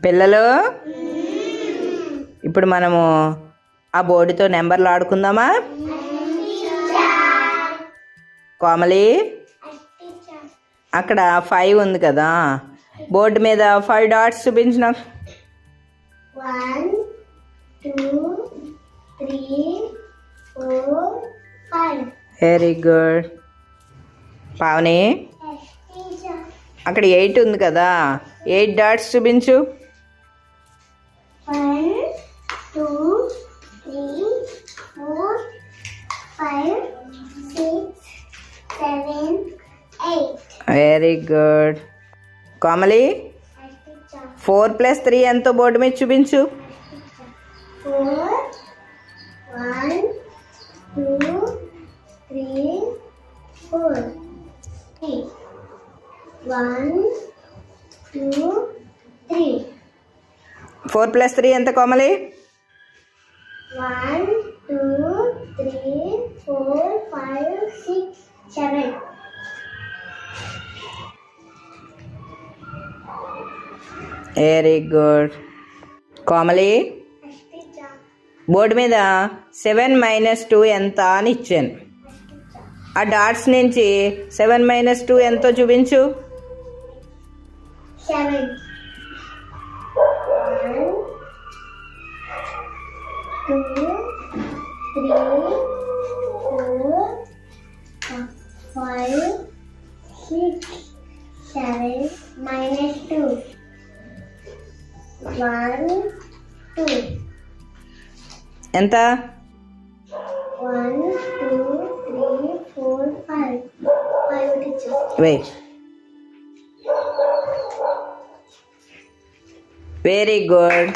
పిల్లలు ఇప్పుడు మనము ఆ బోర్డుతో నెంబర్లు ఆడుకుందామా? కోమలి, అక్కడ 5 ఉంది కదా, బోర్డు మీద 5 డాట్స్ చూపించిన. 1 2 3 4 5. Very good. పావని, అక్కడ 8 ఉంది కదా, 8 డాట్స్ చూపించు. 1 2 3 4 5 6 7 8. Very good. కోమలి, 4 + 3 ఎంతో బోర్డు మీద చూపించు. 4 1 2 3 4 1 2 3. 4 + 3 ఎంత Komali? 1 2 3 4 5 6 7. Very good. Komali, board మీద 7 - 2 ఎంత అని ఇచ్చాను. ఆ డాట్స్ నుంచి 7 - 2 ఎంతో చూపించు. 7 1 2 3 4 5 6 7 -2 1 2. ఎంత? 1 2 3 4 5. 5 teachers. వెయ్. Very good.